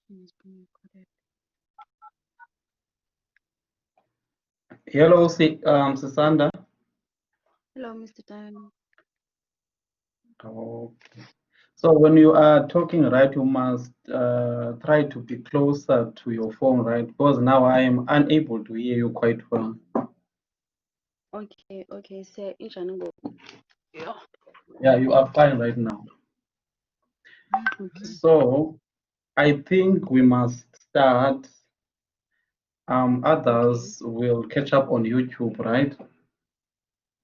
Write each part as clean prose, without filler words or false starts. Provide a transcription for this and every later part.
is being recorded. Hello, Sisanda. Hello, Mr. Tan. Okay. So when you are talking, right, you must try to be closer to your phone, right? Because now I am unable to hear you quite well. Okay. So, yeah. Yeah, you are fine right now. Okay. So I think we must start. Others will catch up on YouTube, right?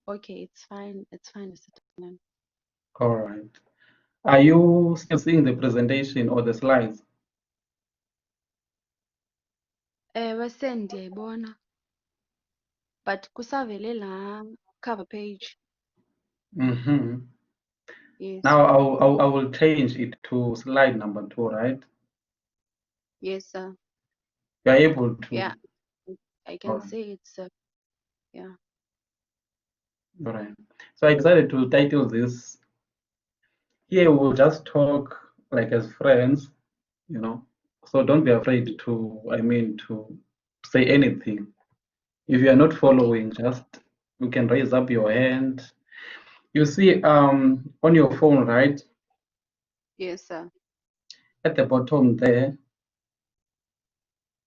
Okay, it's fine. It's fine, Mr. Tan. All right. Are you still seeing the presentation or the slides? Ndiyayibona. But kusavele la cover page. Mm-hmm. Yes. Now I will change it to slide number 2, right? Yes, sir. You are able to. Yeah, I can All say it's yeah. right. So I decided to title this. Here we'll just talk like as friends, you know. So don't be afraid to say anything. If you are not following, just you can raise up your hand. You see, on your phone, right? Yes, sir. At the bottom there,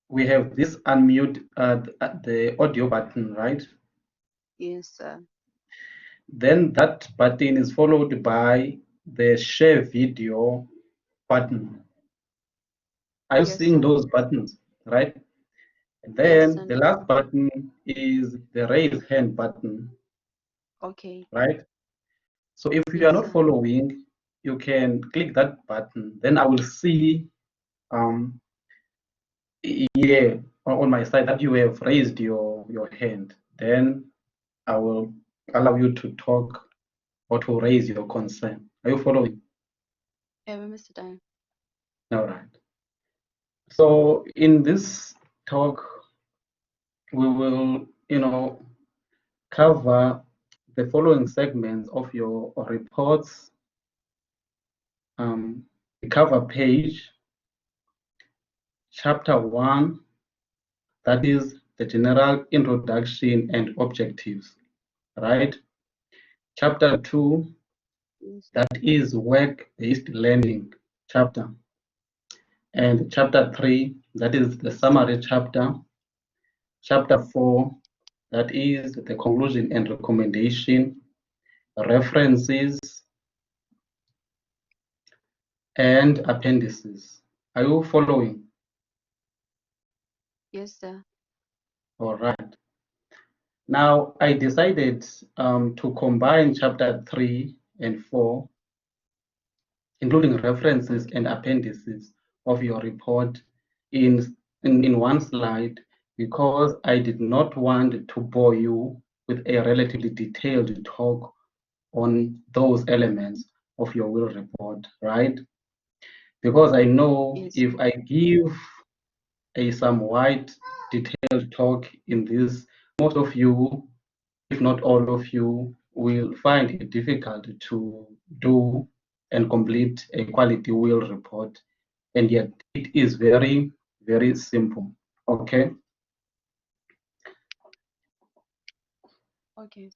we have this unmute the audio button, right? Yes, sir. Then that button is followed by the share video button. Are you Yes, seeing sir. those buttons, right? And Yes, then sir. the last button is the raise hand button, Okay. right? So if you are Yes, not sir. following, you can click that button. Then I will see um, here on my side that you have raised your hand. Then I will allow you to talk or to raise your concern. Are you following? Mr. Tan. All right. So in this talk, we will, cover the following segments of your reports, the cover page, chapter 1, that is the general introduction and objectives, right? Chapter 2, Yes. that is work-based learning chapter. And chapter 3, that is the summary chapter. Chapter 4, that is the conclusion and recommendation, references, and appendices. Are you following? Yes, sir. All right. Now, I decided to combine chapter 3 and 4, including references and appendices of your report in one slide, because I did not want to bore you with a relatively detailed talk on those elements of your will report, right? Because I know Yes. if I give a somewhat detailed talk in this, most of you, if not all of you, will find it difficult to do and complete a quality will report. And yet it is very, very simple. Okay. Okay.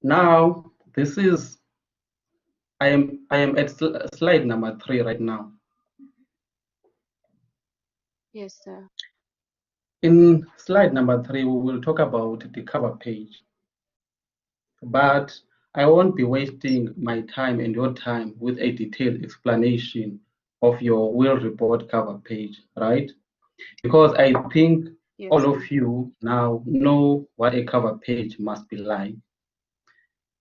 Now this is I am at slide number 3 right now. Yes, sir. In slide number 3, we will talk about the cover page, but I won't be wasting my time and your time with a detailed explanation of your will report cover page, right? Because I think Yes, all sir. of you now know what a cover page must be like.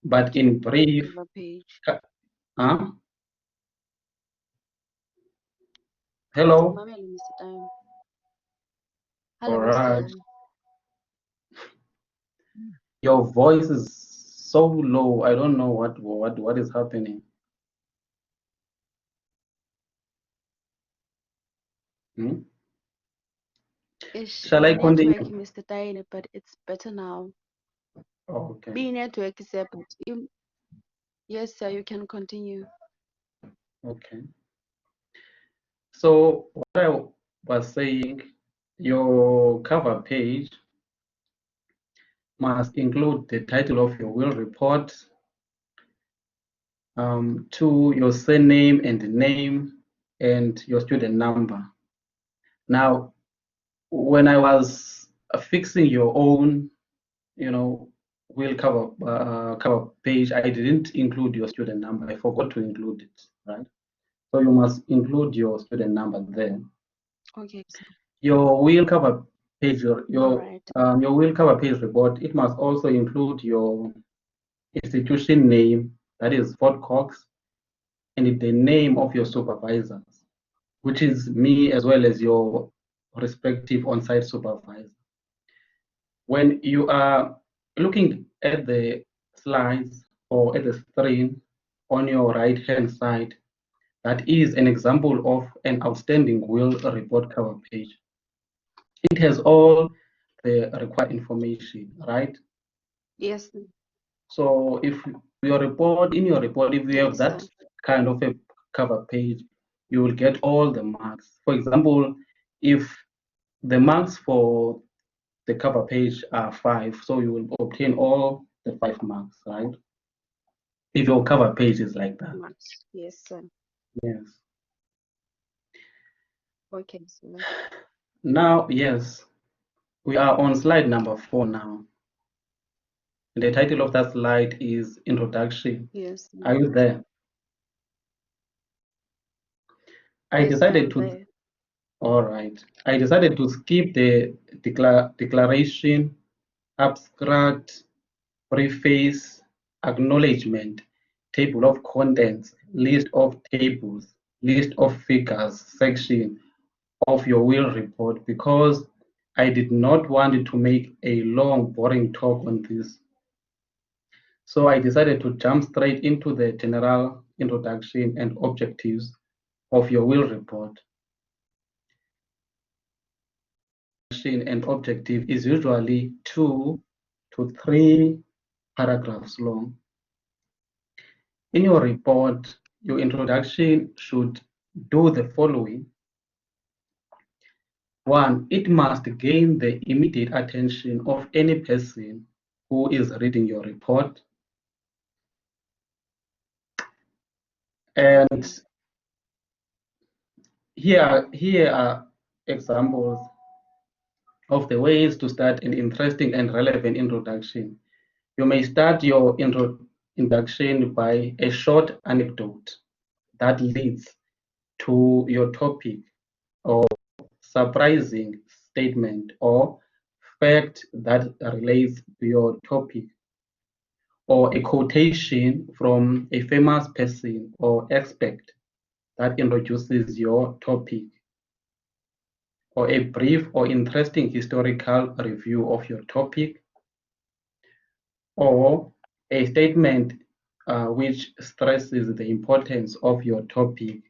But in brief, Cover page. huh? Hello? Mamele, Mr. Tan. All Hello, Mr. right. Tan. Your voice is so low. I don't know what is happening. Hmm? Ish, Shall I network, continue? Mr. Tan, but it's better now. Okay. Be network is there, but yes, sir, you can continue. Okay. So what I was saying, your cover page must include the title of your will report, to your surname and name, and your student number. Now, when I was fixing your own, will cover page, I didn't include your student number. I forgot to include it, right? So you must include your student number there. Okay, sir. Your will cover page, All right. your will cover page report, it must also include your institution name, that is Fort Cox, and the name of your supervisors, which is me as well as your respective on-site supervisor. When you are looking at the slides or at the screen on your right-hand side, that is an example of an outstanding will report cover page. It has all the required information, right? Yes. So if in your report, if you have Yes, that sir. kind of a cover page, you will get all the marks. For example, if the marks for the cover page are 5, so you will obtain all the 5 marks, right? If your cover page is like that. Yes, sir. Yes. Okay, sir. Now, yes, we are on slide number 4 now. The title of that slide is Introduction. Yes. Are you there? I Yes, sir, decided I'm to, there. all right. I decided to skip the declaration, abstract, preface, acknowledgement, table of contents, list of tables, list of figures section of your will report, because I did not want to make a long, boring talk on this. So I decided to jump straight into the general introduction and objectives of your will report. And objective is usually 2 to 3 paragraphs long. In your report, your introduction should do the following. 1, it must gain the immediate attention of any person who is reading your report. And here are examples of the ways to start an interesting and relevant introduction. You may start your introduction by a short anecdote that leads to your topic, or surprising statement or fact that relates to your topic, or a quotation from a famous person or expert that introduces your topic, or a brief or interesting historical review of your topic, or a statement which stresses the importance of your topic,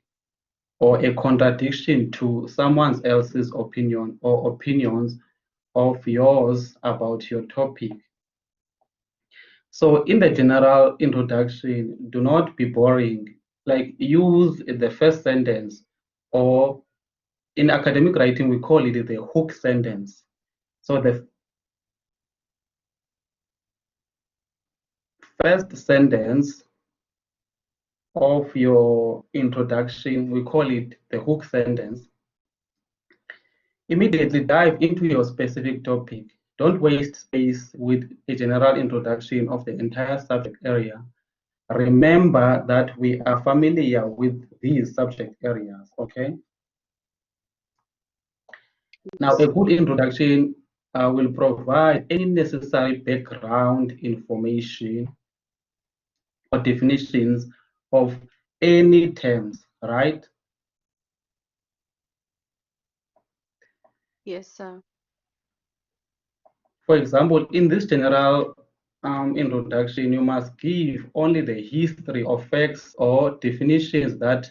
or a contradiction to someone else's opinion or opinions of yours about your topic. So in the general introduction, do not be boring. Like, use the first sentence, or in academic writing, we call it the hook sentence. So the first sentence of your introduction, we call it the hook sentence. Immediately dive into your specific topic. Don't waste space with a general introduction of the entire subject area. Remember that we are familiar with these subject areas, okay? Now, a good introduction will provide any necessary background information or definitions of any terms, right? Yes, sir. For example, in this general introduction, you must give only the history of facts or definitions that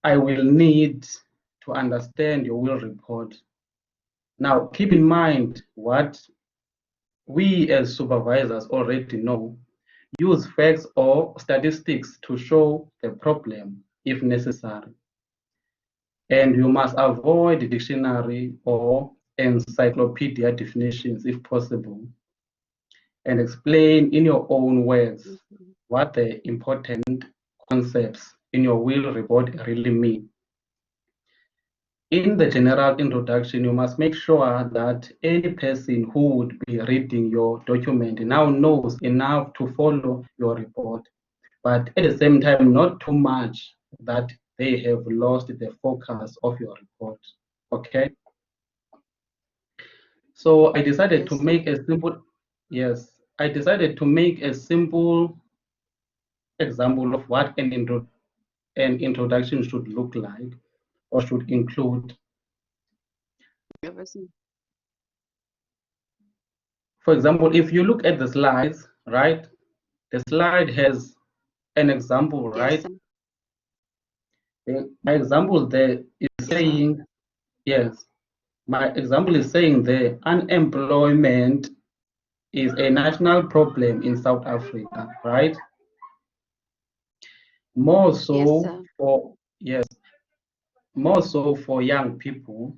I will need to understand your will report. Now, keep in mind what we as supervisors already know. Use facts or statistics to show the problem if necessary. And you must avoid dictionary or encyclopedia definitions if possible, and explain in your own words Mhm. what the important concepts in your will report really mean. In the general introduction, you must make sure that any person who would be reading your document now knows enough to follow your report, but at the same time, not too much that they have lost the focus of your report. Okay? So I decided to Yes, sir. make a simple, yes, I decided to make a simple example of what an introduction should look like or should include. Everything. For example, if you look at the slides, right, the slide has an example, Yes, right? sir. My example there is Yes, sir. saying, yes, my example is saying the unemployment is a national problem in South Africa, right? More Yes, so sir. for, yes, more so for young people,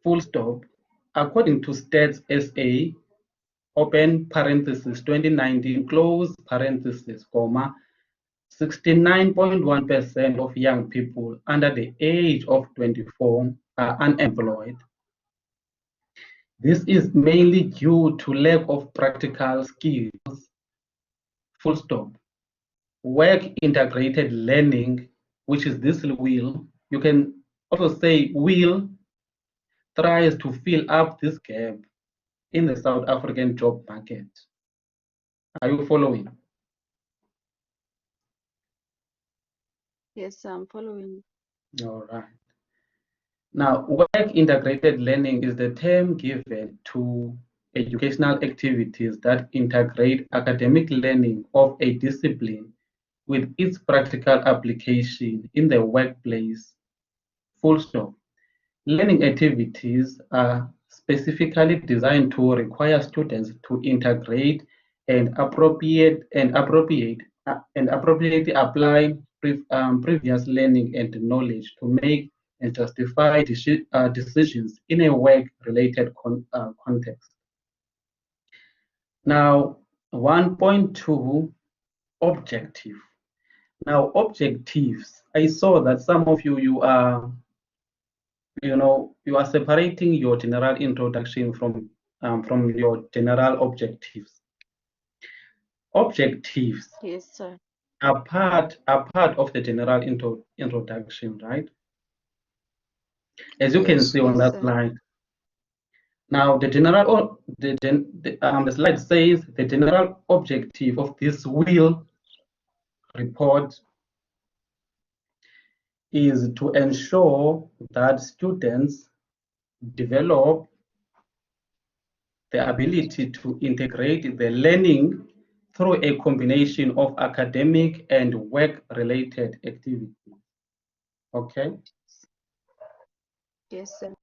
full stop. According to Stats SA, open parenthesis 2019, close parenthesis, comma, 69.1% of young people under the age of 24 are unemployed. This is mainly due to lack of practical skills, full stop. Work integrated learning, which is this will, you can also say will, tries to fill up this gap in the South African job market. Are you following? Yes, sir. I'm following. All right. Now, work integrated learning is the term given to educational activities that integrate academic learning of a discipline with its practical application in the workplace. Full stop. Learning activities are specifically designed to require students to integrate and appropriately apply previous learning and knowledge to make and justify decisions in a work-related context. Now, 1.2 objective. Now, objectives. I saw that some of you are you are separating your general introduction from your general objectives. Objectives Yes, sir. are part of the general introduction, right? As you can see on Yes, that sir. slide. Now, the slide says the general objective of this will report is to ensure that students develop the ability to integrate the learning through a combination of academic and work-related activities. Okay. Yes, sir.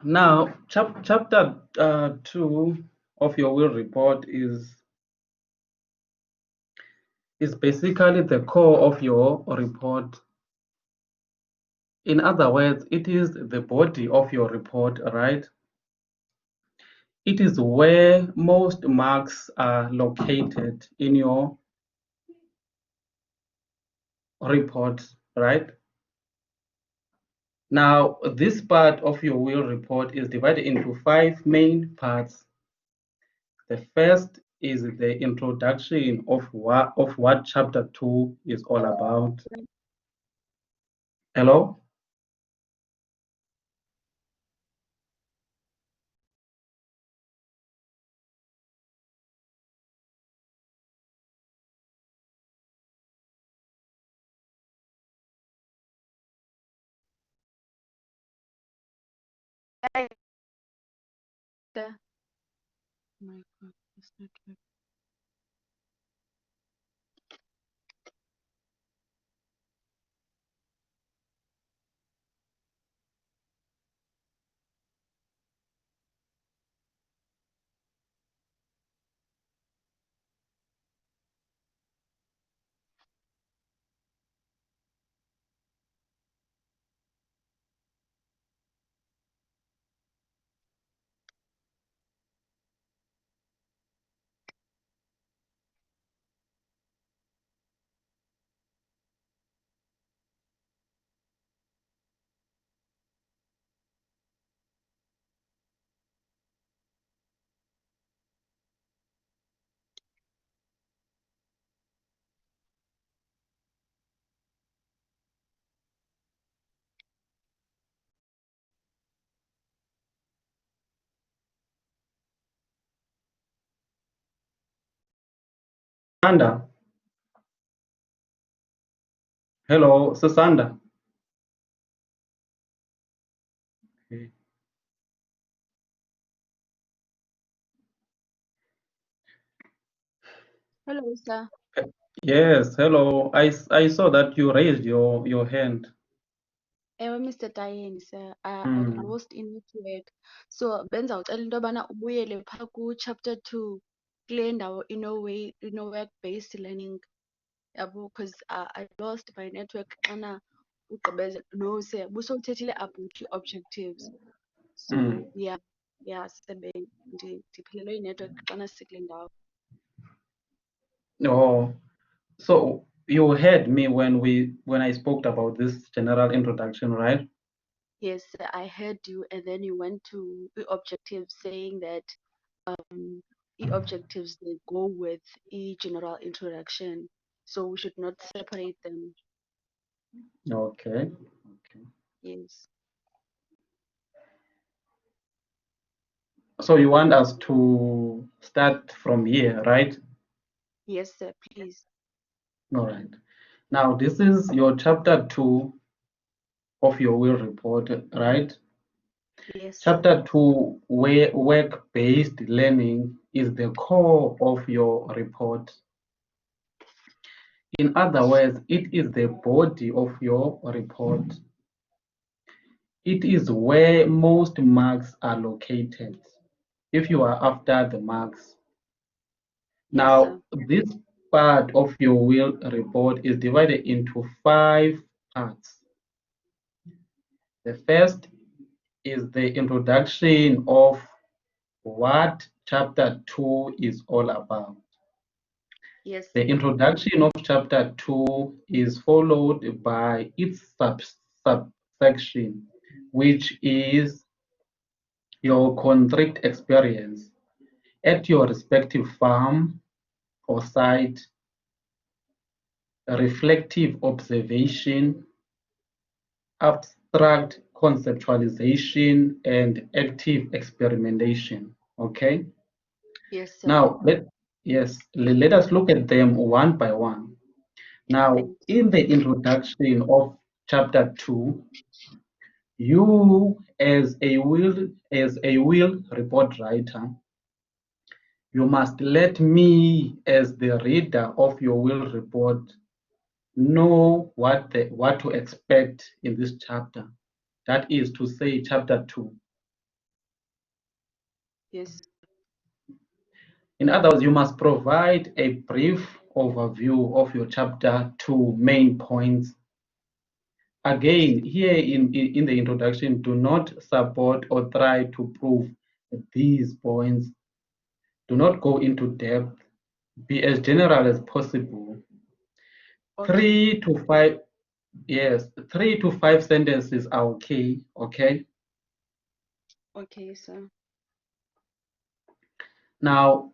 Now, chapter 2 of your will report is basically the core of your report. In other words, it is the body of your report, right? It is where most marks are located in your report, right? Now, this part of your will report is divided into 5 main parts. The first is the introduction of what chapter 2 is all about. Hello? Oh my God, this network. Sisanda. Hello, Sisanda. Okay. Hello, sir. Yes, hello. I saw that you raised your hand. Mr. Tayeni, sir. I Mm. lost in network. So benza ucela into yobana ubuyele phaa ku-chapter 2 kule ndawo work-based learning yabo, because I lost my network xana ugqibeze. No, sir. Busowuthethile about objectives. Mm. So yeah, sebe ndiphelelwe yi-network xana sikule ndawo. Oh, so you heard me when I spoke about this general introduction, right? Yes, sir, I heard you, and then you went to the objectives, saying that the objectives they go with a general introduction, so we should not separate them. Okay. Okay. Yes, So you want us to start from here, right? yes, sir, please. All right. Now, this is your chapter 2 of your will report, right? Yes, sir. Chapter 2, where work-based learning is the core of your report. In other words, it is the body of your report. It is where most marks are located, if you are after the marks. Yes, sir. Now, this part of your will report is divided into 5 parts. The first is the introduction of what chapter 2 is all about. Yes, The sir. introduction of chapter 2 is followed by its subsection, which is your concrete experience at your respective farm or site, reflective observation, abstract conceptualization, and active experimentation. Okay. Yes, sir. Now, let us look at them one by one. Now, Thanks. in the introduction of chapter 2, you as a will report writer, you must let me as the reader of your will report know what to expect in this chapter. That is to say, chapter 2. Yes. In other words, you must provide a brief overview of your chapter 2 main points. Again, here in the introduction, do not support or try to prove these points. Do not go into depth. Be as general as possible. Okay. 3 to 5 sentences are okay, okay? Okay, sir. Now,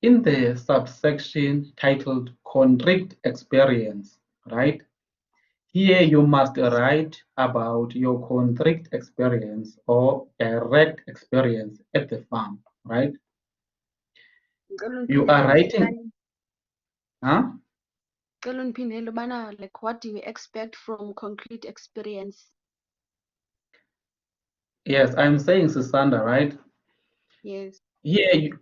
in the subsection titled Contract Experience, right? Here you must write about your contract experience or direct experience at the farm, right? You are writing, huh? Like, what do you expect from concrete experience? Yes, I'm saying Sisanda, right? Yes. Here,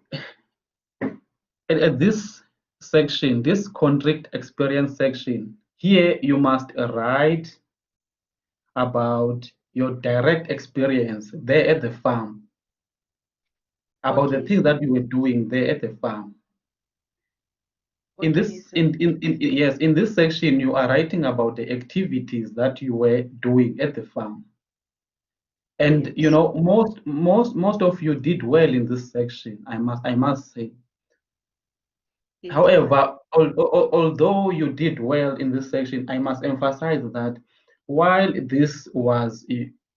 at this section, this contract experience section, here you must write about your direct experience there at the farm, about the Okay, things sir. that you were doing there at the farm. In Okay, this, sir. yes, in this section, you are writing about the activities that you were doing at the farm. And you Yes. know, most of you did well in this section, I must say. Yes, sir. However, although you did well in this section, I must emphasize that while this is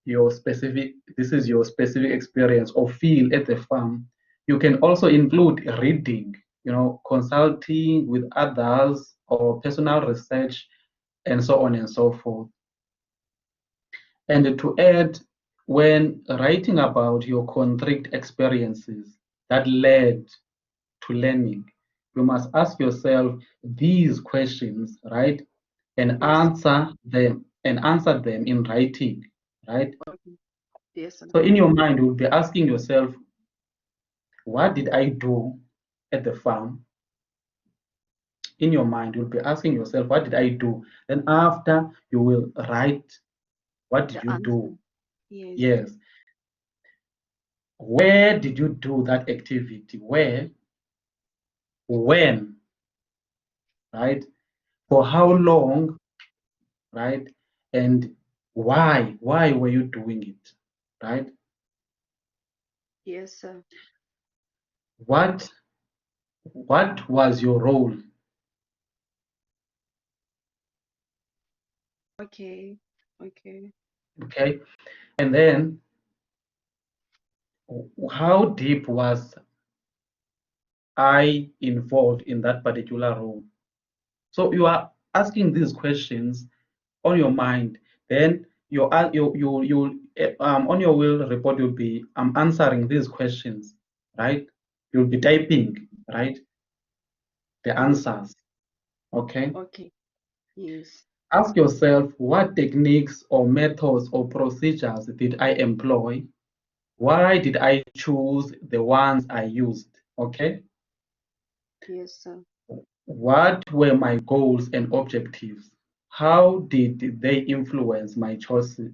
your specific experience or feel at the farm, you can also include reading, you know, consulting with others or personal research and so on and so forth. And to add, when writing about your contract experiences that led to learning, you must ask yourself these questions, right? And Yes. answer them in writing, right? Okay. Yes, sir. So in your mind, you'll be asking yourself, what did I do at the farm? In your mind, you'll be asking yourself, what did I do? Then after you will write, what did The you answer. do? Yes. Yes. Where did you do that activity? Where? When? Right? For how Yes. long? Right? And why? Why were you doing it? Right? Yes, sir. What was your role? Okay. Okay. Okay. And then how deep was I involved in that particular role? So you are asking these questions on your mind. Then on your will report you'll be answering these questions, right? You'll be typing, right? The Yes. answers. Okay. Okay. Yes. Ask yourself, what techniques or methods or procedures did I employ? Why did I choose the ones I used? Okay. Yes, sir. What were my goals and objectives? How did they influence my choices?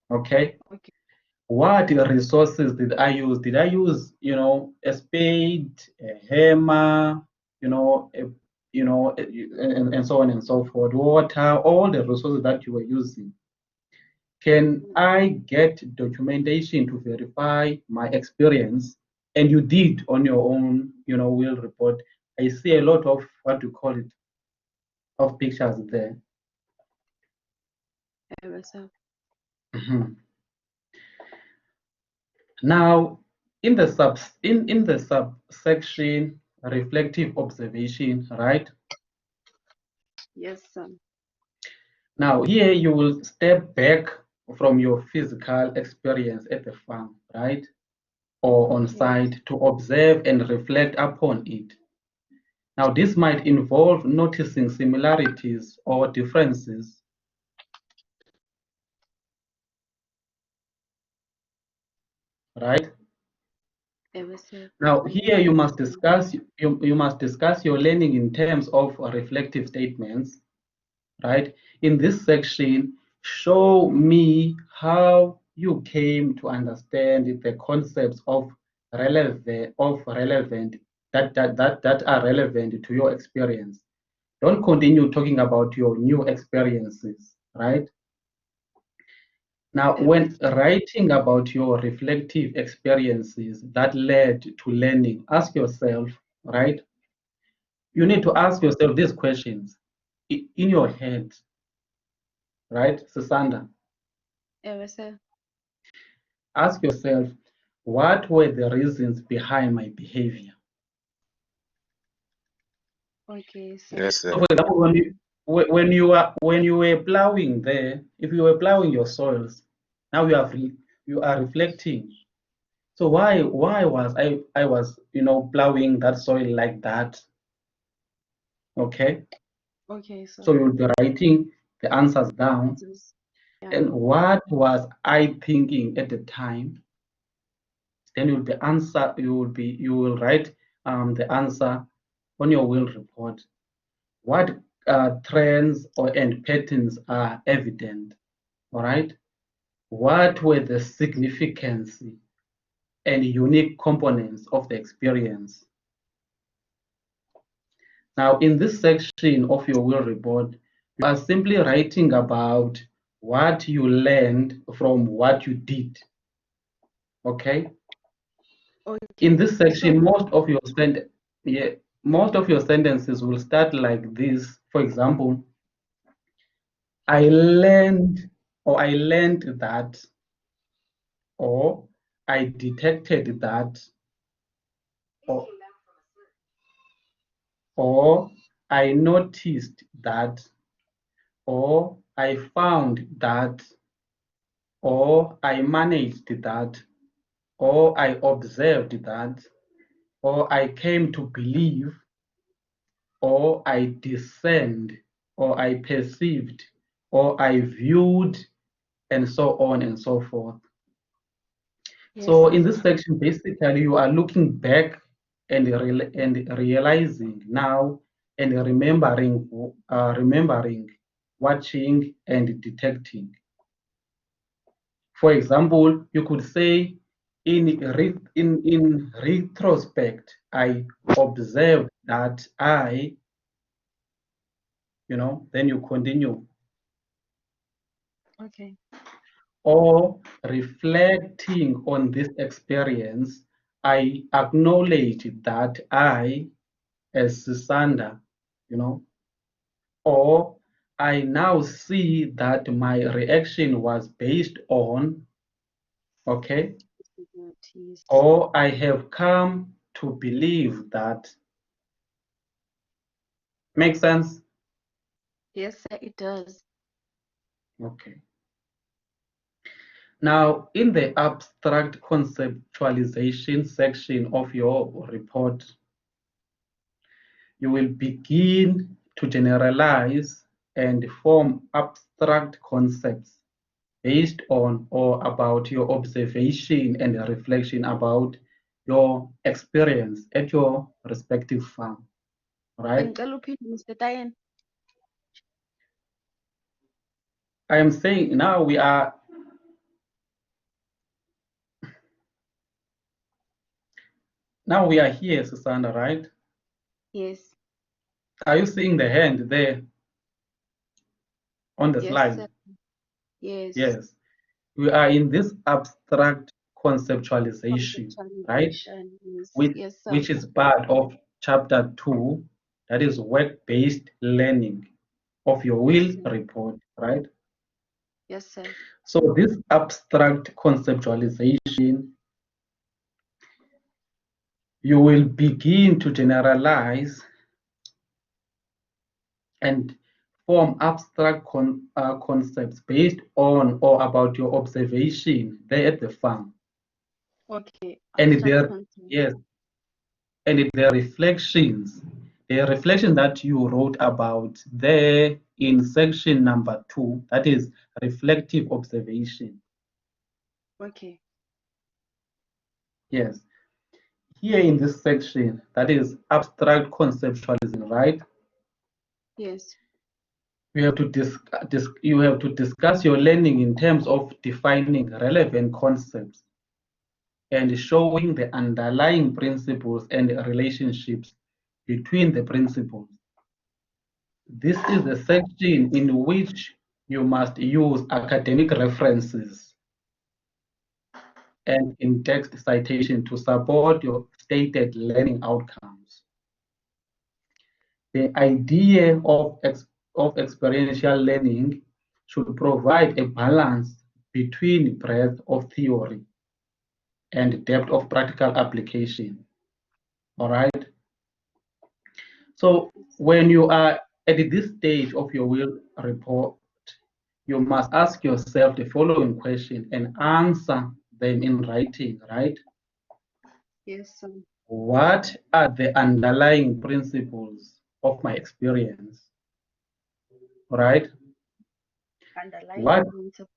Okay. Okay. What resources did I use? Did I use, you know, a spade, a hammer, you know, and so on and so forth, water, all the resources that you were using? Can I get documentation to verify my experience? And you did on your own, you know, will report. I see a lot of what you call it, of pictures there. Yes, sir. Mhm. Now, in the subsection reflective observation, right? Yes, sir. Now, here you will step back from your physical experience at the farm, right? Or on Okay. site to observe and reflect upon it. Now, this might involve noticing similarities or differences, right? Yes, sir. Now, I'm here getting you what must you're saying. discuss you must discuss your learning in terms of reflective statements, right? In this section, show me how you came to understand the concepts of relevant that are relevant to your experience. Don't continue talking about your new experiences, right? Now, when writing about your reflective experiences that led to learning, ask yourself, right? You need to ask yourself these questions in your head, right, Sisanda? Yes, sir. Ask yourself, what were the reasons behind my behavior? Okay, sir. Yes, So, sir. for example, when you were plowing there, if you were plowing your soils, now you are reflecting. So why was I was plowing that soil like that? Okay, Okay, sir. so you'll be writing the answers down. Answers. Yeah. And what was I thinking at the time? Then you will write the answer on your will report. What trends and patterns are evident? All right. What were the significance and unique components of the experience? Now, in this section of your will report, you are simply writing about what you learned from what you did. Okay. Okay. In this section, So, most of your sentences will start like this. For example, I learned that, or I detected that, or, or I noticed that, or I found that, or I managed that, or I observed that, or I came to believe, or I discerned, or I perceived, or I viewed, and so on and so forth. yes, So sir. in this section, basically, you are looking back and realizing now and remembering, watching, and detecting. For example, you could say, in retrospect, I observed that then you continue. Okay. Or reflecting on this experience, I acknowledge that I, as Sisanda, or I now see that my reaction was based on, okay, Yes. or I have come to believe that. Make sense? Yes, sir, it does. Okay. Now, in the abstract conceptualization section of your report, you will begin to generalize and form abstract concepts based on or about your observation and reflection about your experience at your respective farm, right? Bengicela uphinde, Mr. Tayen. I am saying now we are here, Sisanda, right? Yes. Are you seeing the hand there on the Yes, slide? sir. Yes. Yes. We are in this abstract conceptualization, right? Conceptualization. Yes. which, Yes, sir. which is part of chapter 2, that is work-based learning of your Yes, will sir. report, right? Yes, sir. So this abstract conceptualization, you will begin to generalize and form abstract concepts based on or about your observation there at the farm. Okay. And Abstract there, concept. yes, and the reflection that you wrote about there in section number 2, that is reflective observation. Okay. Yes. Here in this section, that is abstract conceptualism, right? Yes. You have to you have to discuss your learning in terms of defining relevant concepts and showing the underlying principles and relationships between the principles. This is the section in which you must use academic references and in-text citation to support your stated learning outcomes. The idea of experiential learning should provide a balance between breadth of theory and depth of practical application. All right. So when you are at this stage of your will report, you must ask yourself the following question and answer them in writing, right? Yes, sir. What are the underlying principles of my experience? Right? Underlying What principle.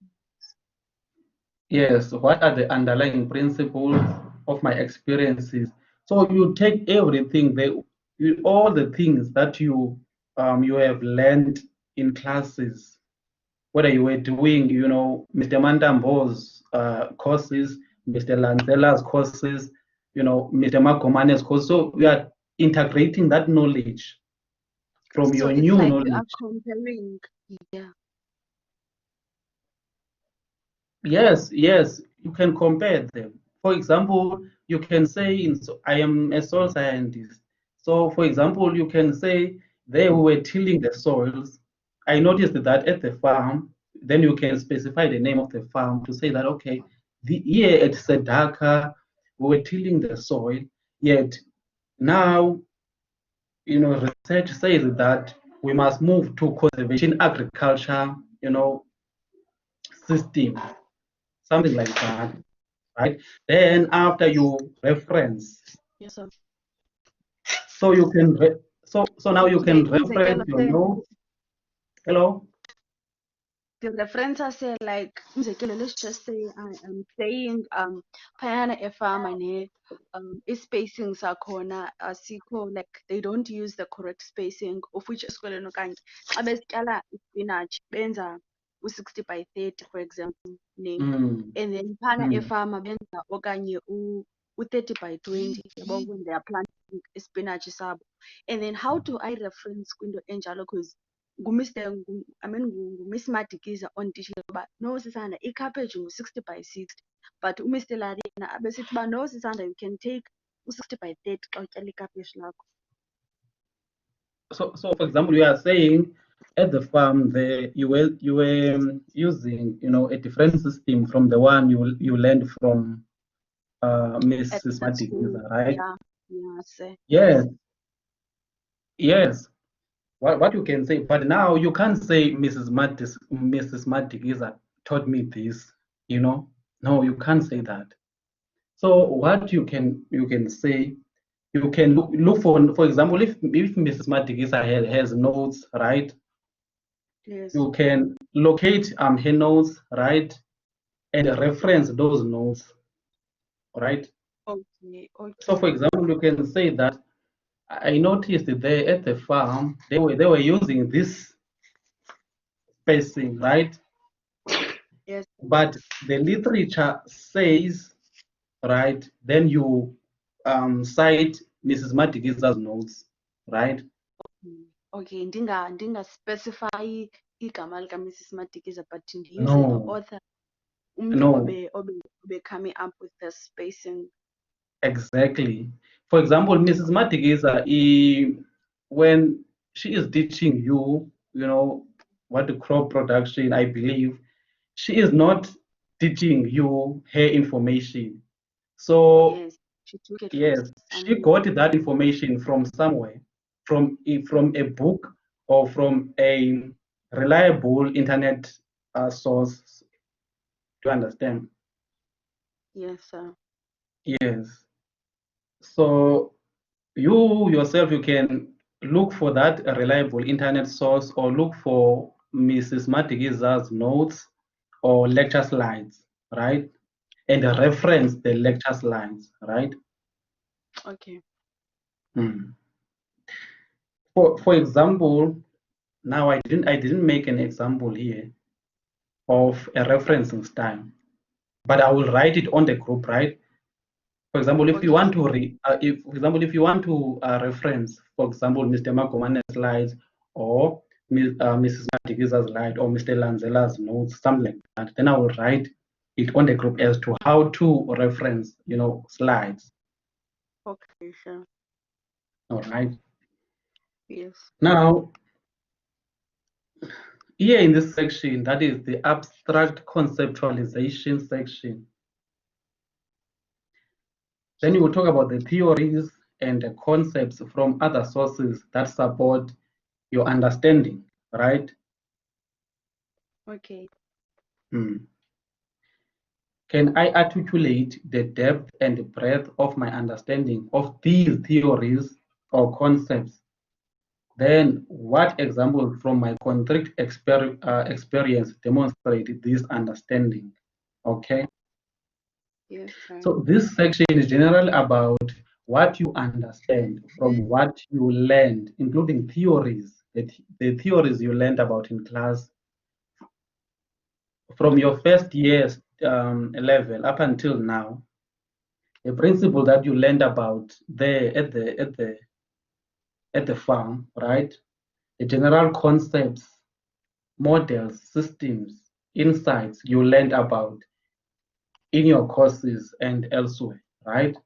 Yes, what are the underlying principles of my experiences? So you take everything, all the things that you have learned in classes, whether you were doing, Mr. Mandambo's courses, Mr. Lanzela's courses, Mr. Magomane's course. So we are integrating that knowledge from So your it's new like you are knowledge. comparing. Yeah. Yes, yes, you can compare them. For example, you can say, I am a soil scientist. So, for example, you can say they were tilling the soils. I noticed that at the farm, then you can specify the name of the farm to say that, okay, here at Sedaka, we were tilling the soil, yet now, research says that we must move to conservation agriculture, system, something like that, right? Then after you reference, Yes, sir. so you can so now you can reference Umzekelo your notes. Hello. the reference I say like umzekelo, let's just say I am saying phayana efama ne i-spacing sakhona asikho, like they don't use the correct spacing, of which esikoleni okanye xa besityala ispinatshi benza u-60 by 30 for example ne, and then phana efama benza okanye u-30 by 20 yabo when they are planting ispinatshi sabo. And then how do I reference kwinto enjalo? Because nguMiss Madikiza onditshile uba no Sisanda ikhaphetshu ngu-60 by 60, but uMr Lari yena abesithi uba no Sisanda you can take u-60 by 30 xa utyala ikhaphetshu lakho. So for example, you are saying at the farm there you were using a different system from the one you learned from At Mrs. the school. Madikiza, right? Yeah, sir. Yes, yes. What you can say, but now you can't say Mrs. Madikiza taught me this, No, you can't say that. So what you can say, you can look for example, if Mrs. Madikiza has notes, right? Yes. You can locate her notes, right, and reference those notes, right? Okay. So for example, you can say that I noticed there at the farm they were using this spacing, right? Yes. But the literature says, right, then you cite Mrs. Madikiza's notes, right? Okay, ndingaspecify igama likaMrs Madikiza, but use the No, author, umntu no, obe coming up with the spacing. exactly. For example, Mrs. Madikiza, when she is teaching you, what the crop production, I believe, she is not teaching you her information. So Yes, she took it from yes, she somewhere. got that information from somewhere, from a book or from a reliable internet source. To understand? Yes, sir. Yes. So you yourself, you can look for that reliable internet source or look for Mrs. Madikiza's notes or lecture slides, right? And reference the lecture slides, right? Okay. For example, Now I didn't make an example here of a referencing style, but I will write it on the group, right? For example, if you want to if you want to reference, for example, Mr. Magomane's slides or Mrs. Madikiza's slide or Mr. Lanzela's notes, something like that, then I will write it on the group as to how to reference, slides. Okay, sure. All right. Yes. Now, here in this section, that is the abstract conceptualization section. Then we will talk about the theories and the concepts from other sources that support your understanding, right? Okay. Can I articulate the depth and breadth of my understanding of these theories or concepts? Then what examples from my concrete experience demonstrate this understanding? Okay. Yes, sir. So this section is generally about what you understand from what you learned, including theories, the theories you learned about in class from your first year's level up until now. The principle that you learned about there at the farm, right? The general concepts, models, systems, insights you learned about in your courses and elsewhere, right?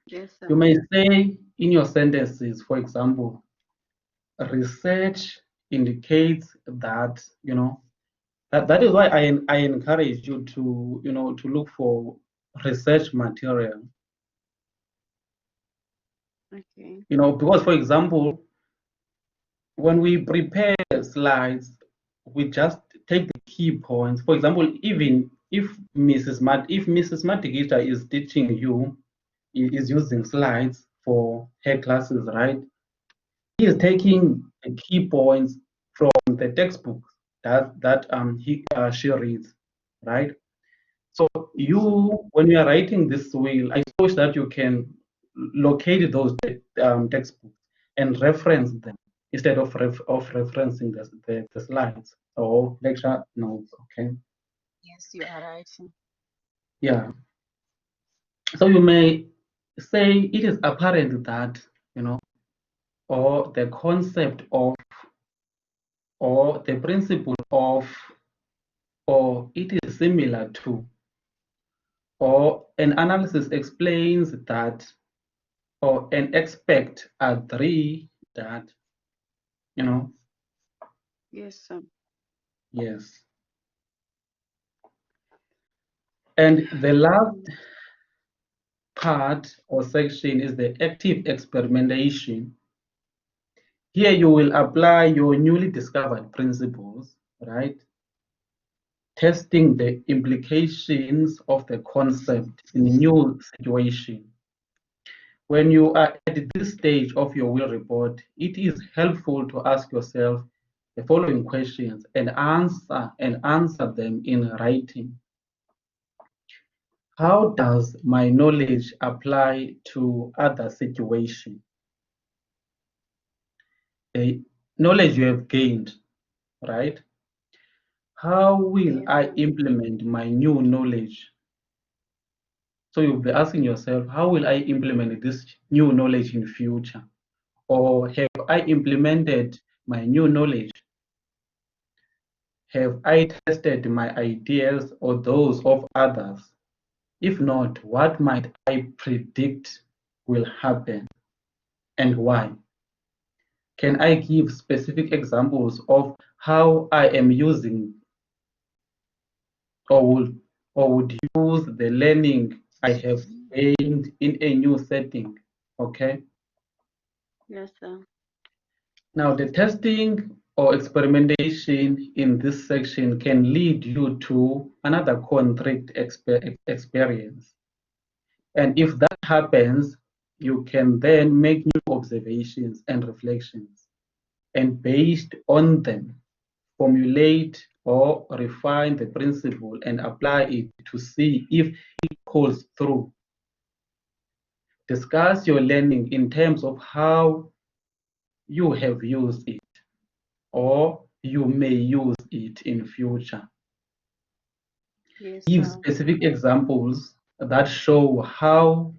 Yes, sir. You may say in your sentences, for example, research indicates that, that is why I encourage you to, to look for research material. Okay. Because for example, when we prepare slides, we just take the key points. For example, even if Mrs. Matikita is teaching you, is using slides for her classes, right? He is taking the key points from the textbook that she reads, right? So when you are writing this will, I wish that you can locate those textbooks and reference them instead of referencing the slides or lecture notes. Okay. Yes, you are right. Yeah. So you may say it is apparent that, or the concept of, or the principle of, or it is similar to, or an analysis explains that, or an expert agree that, Yes, sir. yes. And the last part or section is the active experimentation. Here you will apply your newly discovered principles, right? Testing the implications of the concept in a new situation. When you are at this stage of your will report, it is helpful to ask yourself the following questions and answer them in writing. How does my knowledge apply to other situations? The knowledge you have gained, right? How will Yes, I sir. implement my new knowledge? So you'll be asking yourself, how will I implement this new knowledge in future? Or have I implemented my new knowledge? Have I tested my ideas or those of others? If not, what might I predict will happen and why? Can I give specific examples of how I am using or would use the learning I have gained in a new setting? Okay. Yes, sir. Now, the testing or experimentation in this section can lead you to another concrete experience. And if that happens, you can then make new observations and reflections. And based on them, formulate or refine the principle and apply it to see if it holds through. Discuss your learning in terms of how you have used it. or you may use it in future. Yes, Give sir. specific examples that show how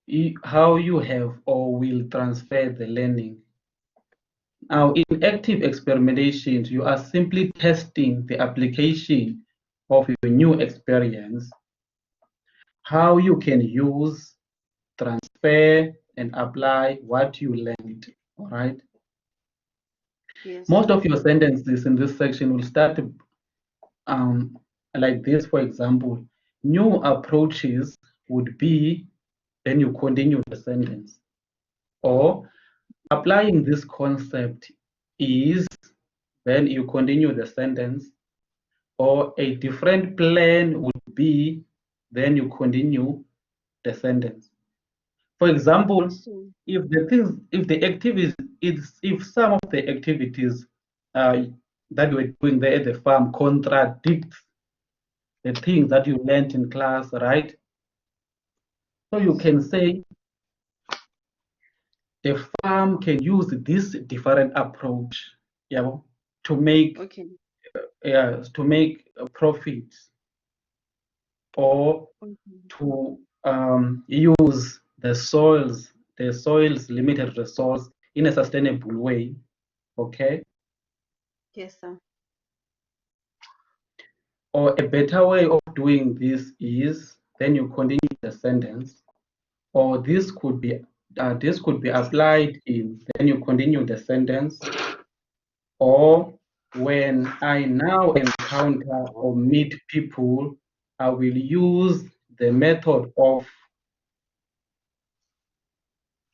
you have or will transfer the learning. Now, in active experimentations, you are simply testing the application of your new experience, how you can use, transfer, and apply what you learned. All right. Yes, Most sir. of your sentences in this section will start um, like this. For example, new approaches would be, then you continue the sentence. Or applying this concept is, then you continue the sentence. Or a different plan would be, then you continue the sentence. For example, Yes, sir. if some of the activities that we're doing there at the farm contradict the things that you learned in class, right? So you Yes. can say the farm can use this different approach, yeah, to make Okay. profits, or Okay. to use the soil's limited resource in a sustainable way. Okay. Yes, sir. Or a better way of doing this is, then you continue the sentence. Or this could be applied in, then you continue the sentence. Or when I now encounter or meet people, I will use the method of.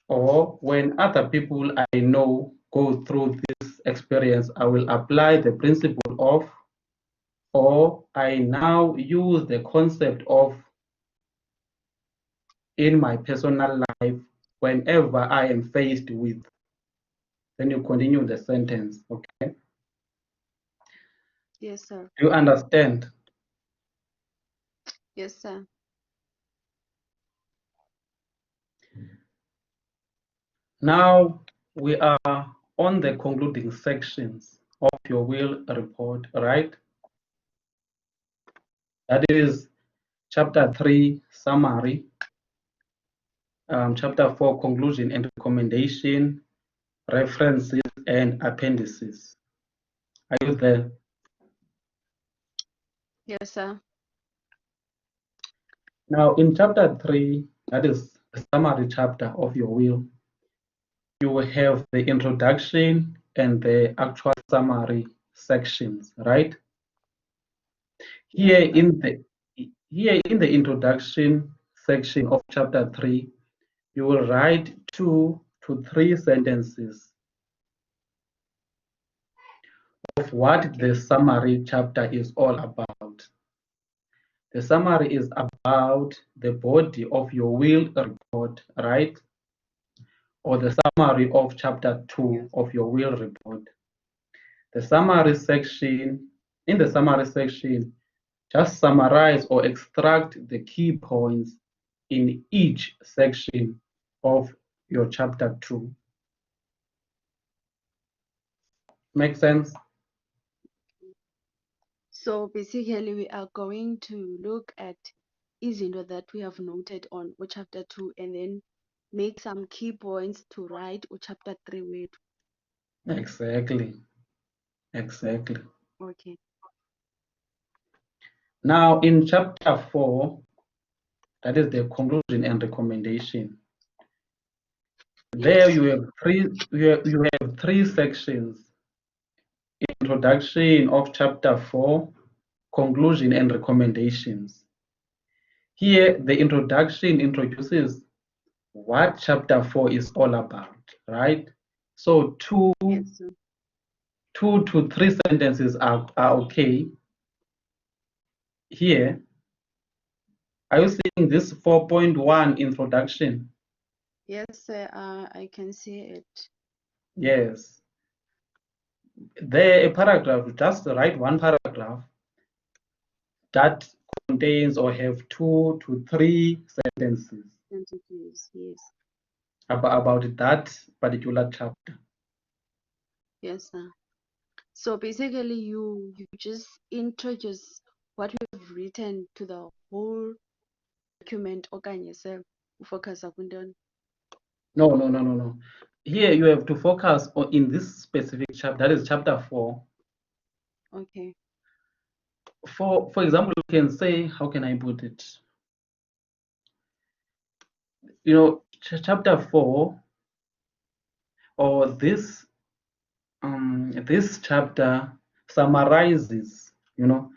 Or when other people I know go through this experience, I will apply the principle of. Or I now use the concept of in my personal life whenever I am faced with. Then you continue the sentence. Okay. Yes, sir. Do you understand? Yes, sir. Now we are on the concluding sections of your will report, right? That is chapter 3, summary, chapter 4, conclusion and recommendation, references and appendices. Are you there? Yes, sir. Now in chapter 3, that is the summary chapter of your will, you will have the introduction and the actual summary sections, right? Yes, Here sir. in the introduction section of chapter 3, you will write 2 to 3 sentences of what Okay. the summary chapter is all about. The summary is about the body of your will report, right? Or the summary of chapter 2 Yes. of your will report. The summary section, in the summary section, just summarize or extract the key points in each section of your chapter 2. Make sense? So basically, we are going to look at izinto that we have noted on chapter 2 and then make some key points to write chapter 3 with. Exactly. Exactly. Okay. Now in chapter 4, that is the conclusion and recommendation. There Yes. you have three sections. Introduction of chapter 4, conclusion and recommendations. Here the introduction introduces what chapter 4 is all about, right? So Yes, sir. 2 to 3 sentences are okay. Here, are you seeing this 4.1 introduction? Yes, sir. I can see it. Yes. There, a paragraph, just write one paragraph that contains or have 2 to 3 sentences Sentences. Yes. about that particular chapter. Yes, sir. So basically, you just introduce what you've written to the whole document, okanye se focus kwintoni? No. Here you have to focus on in this specific chapter. That is chapter 4. Okay. For example, you can say, how can I put it? You know, chapter 4 or this chapter summarizes, the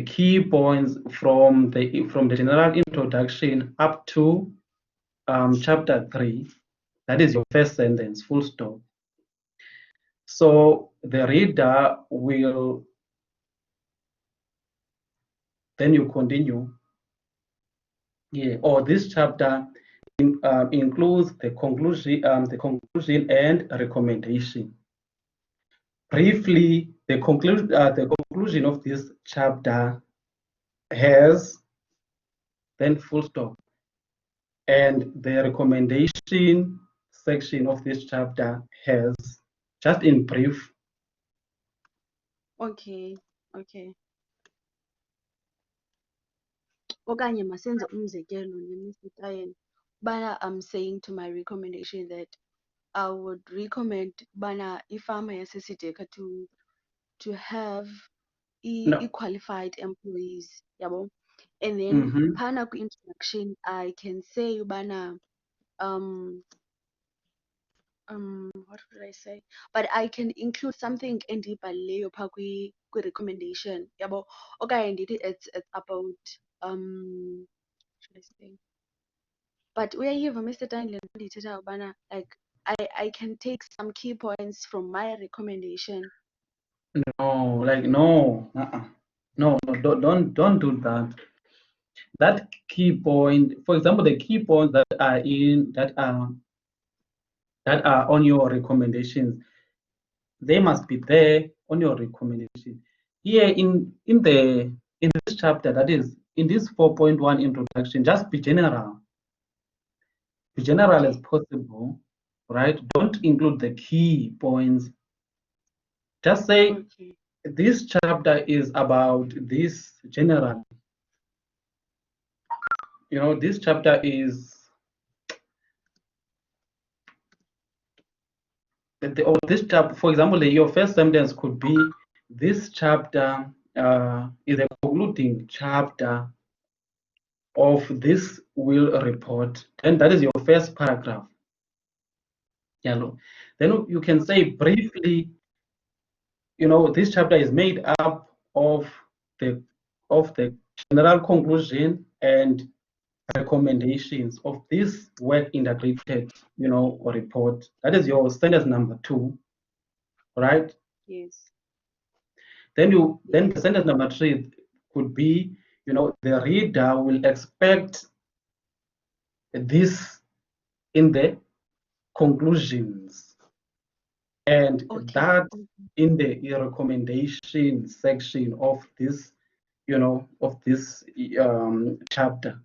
key points from the general introduction up to chapter 3. That is your first sentence, full stop. So the reader will then you continue. Yeah, or this chapter includes the conclusion and recommendation. Briefly, the conclusion of this chapter has then full stop, and the recommendation section of this chapter has just in brief. Okay. Okanye masenze umzekelo Mr. Tayen. Bana I'm saying to my recommendation that I would recommend bana ifama yasesideka to have No. qualified employees, yabo. And then Mhm. phana ku-introduction I can say ubana what would I say? But I can include something endibhalileyo phaa kwi-recommendation, yabo. Okanye ndithi it's about should I say? But uyayiva Mr. Tine le nto ndiyithetha ubana like I can take some key points from my recommendation. No, like no, no, don't do that. That key point, for example, the key points that are on your recommendations, they must be there on your recommendation. Here in this chapter, that is in this 4.1 introduction, just be general. Be general as Okay. possible, right? Don't include the key points. Just say Okay. this chapter is about this general. This chapter is or this chapter, for example, your first sentence could be, this chapter is a concluding chapter of this will report, and that is your first paragraph. Yellow. Then you can say briefly, this chapter is made up of the general conclusion and recommendations of this work integrated, report. That is your sentence number 2, right? Yes. Then the Yes. sentence number 3 could be, the reader will expect this in the conclusions, and Okay. that in the recommendation section of this, chapter,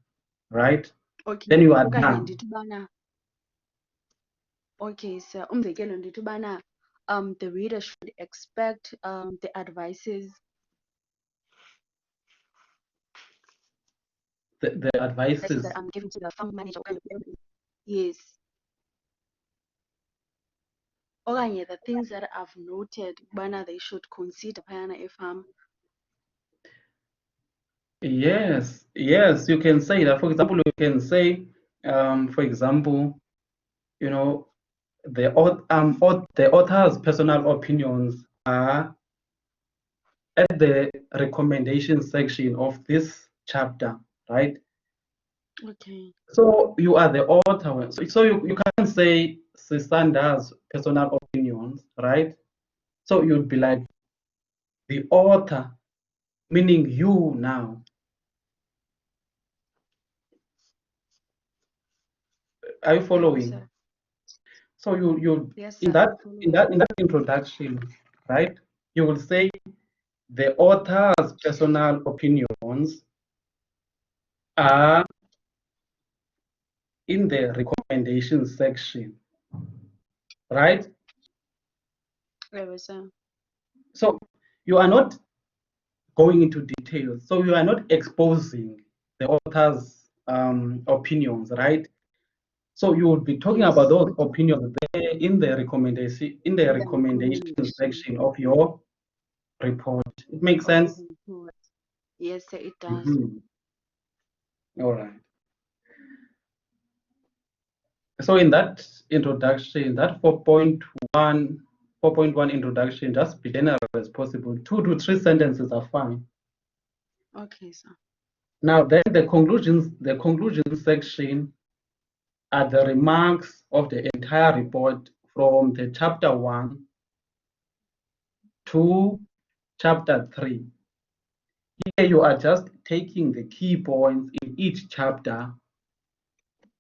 right? Okay. Then you are Okanye done. ndithi ubana okay, so umzekelo ndithi ubana the reader should expect the advices The advices. that I'm giving to the farm manager okanye ku-MD. Yes. Okanye the things that I've noted ubana they should consider phayana efama. Yes, you can say that. For example, you can say, for example, the author's personal opinions are at the recommendation section of this chapter, right? Okay. So you are the author. So you can't say Sisanda's personal opinions, right? So you'd be like the author, meaning you now. Are you Yebo, following? sir. So you Yes, in sir, that I'm following. introduction, right? You will say the author's personal opinions are in the recommendation section, right? Ewe, sir. So you are not going into details. So you are not exposing the author's opinions, right? So you would be talking Yes, about those but opinions there in the recommendation the recommendation recommendation. section of your report. It makes Of your sense? report. Yes, sir, it does. Mhm. All right. So in that introduction, that 4.1 introduction, just be general as possible. 2 to 3 sentences are fine. Okay, sir. Now then the conclusion section are the remarks of the entire report from the chapter 1 to chapter 3. Here you are just taking the key points in each chapter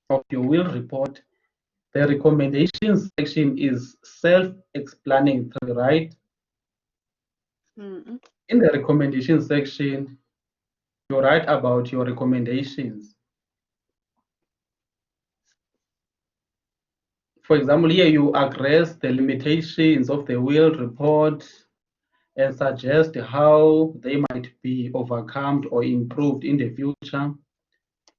of your will report. The recommendation section is self-explanatory, right? Mm-mm. In the recommendation section, you write about your recommendations. For example, here you address the limitations of the will report and suggest how they might be overcome or improved in the future.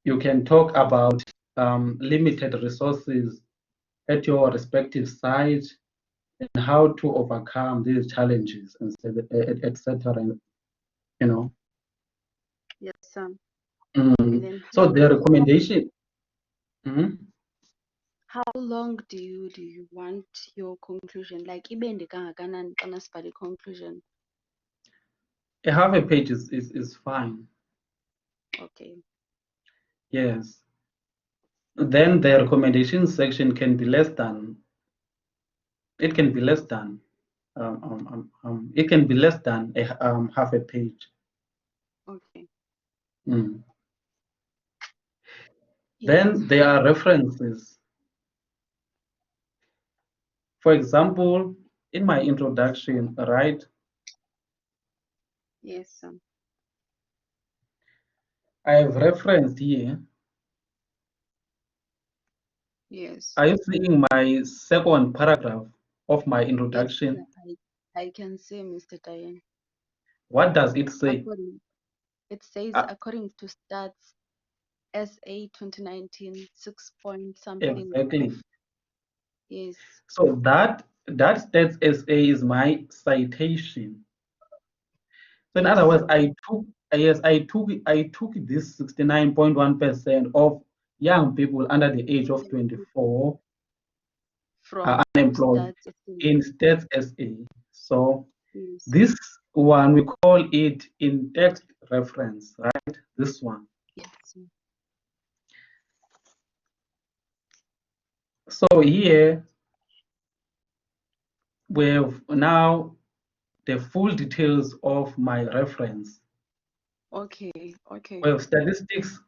You can talk about limited resources at your respective site and how to overcome these challenges, etc. You know. Yes, sir. And Mm. then So the recommendation. Mhm. how long do you want your conclusion? Like ibe kangakanani xana sibhale conclusion? A half a page is fine. Okay. Yes. Then the recommendation section can be less than. It can be less than. It can be less than half a page. Okay. Mm. Yes. Then there are references. For example, in my introduction, right, Yes, sir. I have referenced here. Yes. Are you seeing my second paragraph of my Yes, sir. introduction? I can say, Mr. Diane. What does it say? It says Uh, according to stats SA 2019 6 point something. exactly. Yes. So that stats SA is my citation. So in Yes, other words, sir. I took this 69.1% of young people under the age of 24 are From unemployed stats SA. in Stats SA. So Yes. this one we call it in text reference, right? This one. Yes, sir. So here we have now the full details of my reference. Okay. Okay. We have statistics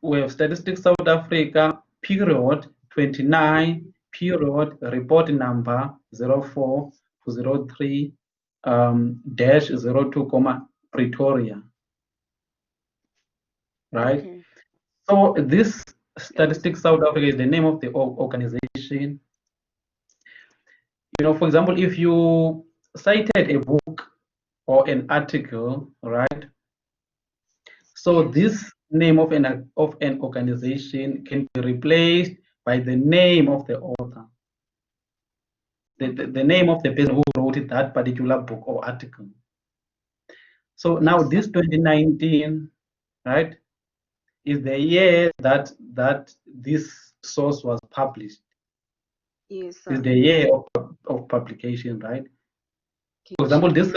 South Africa, period 29, period report number 04 to 03 dash 02, comma Pretoria, right? Okay. So this Ewe, sir. Statistics South Africa is the name of the organization. You know, for example, if you cited a book or an article, right? So Yes. this name of an organization can be replaced by the name of the author, Okay. the name of the person who wrote that particular book or article. So now Yes, sir. this 2019, right, is the year that this source was published. Yes, Is sir. the year of publication, right? For Okay. example, Yes.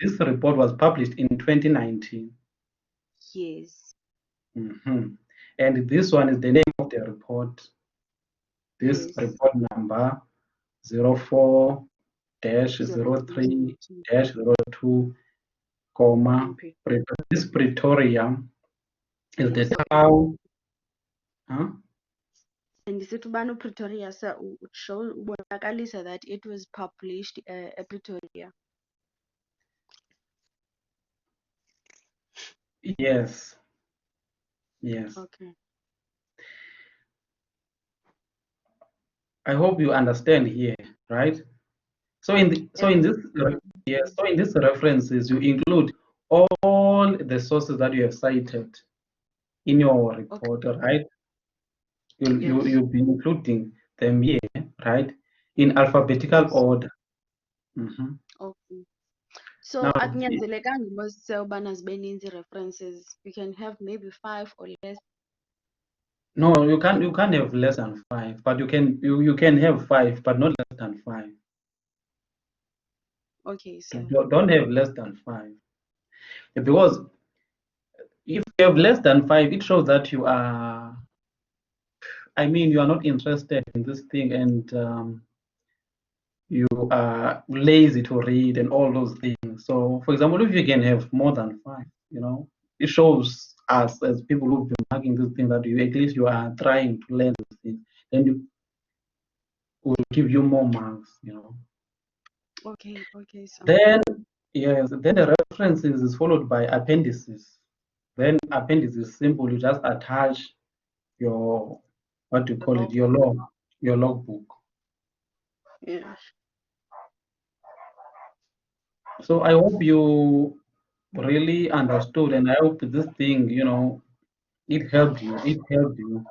this report was published in 2019. Yes. Mhm. And this one is the name of the report. This Yes. report number 04 dash 03 0302 dash 02, comma in Pretoria. This Pretoria is Yes. the So town. Huh? ndisithi ubana uPretoria sir show ubonakalisa that it was published ePretoria. Yes, yes. Okay. I hope you understand here, right? So in these references, you include all the sources that you have cited in your report, right? You'll be including them here, right? In alphabetical order. Mhm. Okay. So Now, akunyanzelekanga mos ubana zibe ninzi references. You can have maybe 5 or less. no, you can't have less than 5, but you can have 5, but not less than 5. Okay, so Don't have less than 5. Because if you have less than 5, it shows that you are, I mean, you are not interested in this thing, and you are lazy to read and all those things. So, for example, if you can have more than 5, it shows us as people who've been marking this thing that at least you are trying to learn this thing. Then you will give you more marks. okay, so Then, yes, then the references is followed by appendices. Then appendices is simple. You just attach your, what do you call it, your logbook. yeah. So I hope you really understood, and I hope this thing, it helped you. It helped you.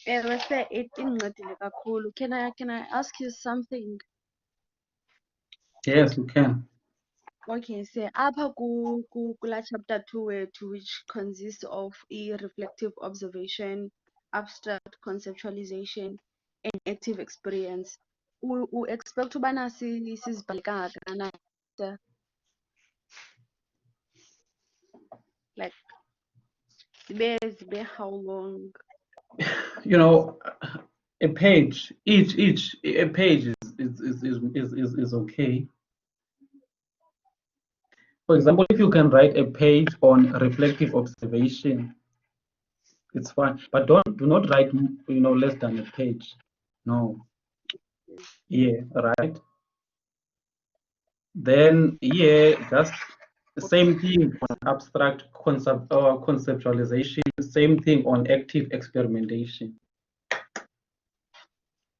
Indincedile kakhulu. Can I ask you something? Yes, you can. Okay, so apha kula chapter 2 wethu, which consists of reflective observation, abstract conceptualization, and active experience. U expect ubana sizibhale kangakanani? Like zibe how long? A page, each a page is okay. For example, if you can write a page on reflective observation, it's fine. But do not write less than a page. No. Yeah, right. Then just the same thing on abstract conceptualization, same thing on active experimentation.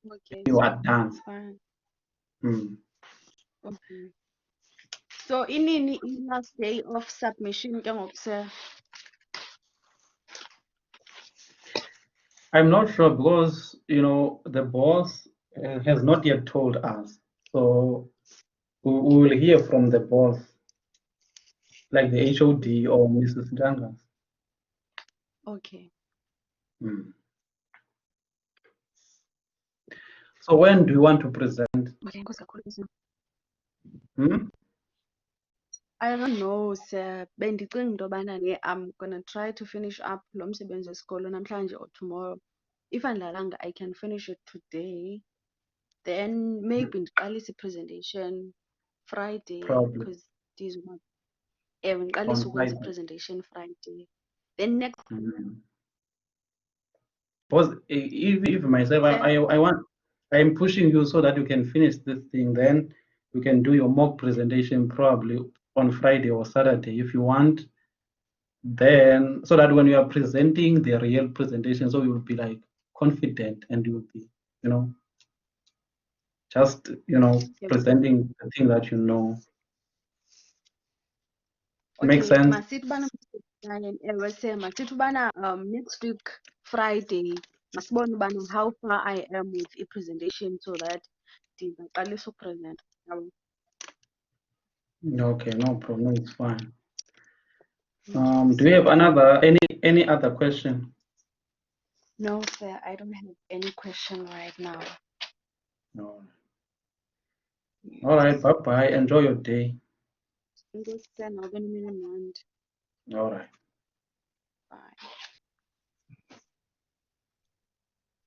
Okay, You so are done. fine. Hmm. Okay. So inini last day of submission ke ngoku sir? I'm not sure because the boss has not yet told us. So we will hear from the boss, like the HOD or Mrs. Dangas. Okay. Hmm. So when do you want to present? Okay, inkosi kakhulu sir. Hmm? I don't know sir. Bendicinga into yobana I'm gonna try to finish up lo msebenzi wesikolo namhlanje or tomorrow. If andlalanga, I can finish it today. Then maybe ndiqalise presentation Friday Probably because ndizoma ewe ndiqalise on ukwenza Friday. presentation Friday. Then next Because if myself, I'm pushing you so that you can finish this thing. Then you can do your mock presentation probably on Friday or Saturday if you want. Then so that when you are presenting the real presentation, so you will be like confident and you will be, just presenting the thing that you know. Makes okay, sense? masithi ubana ewe sir, masithi ubana next week Friday masibone ubana how far I am with i-presentation so that ndingaqalisa upresenta. Okay, no problem. No, it's fine. Okay, Do you have any other question? no sir, I don't have any question right now. No. Yes. All right, bye-bye. Enjoy your day. Inkosi sir, nawube nemini emnandi. All right. Bye.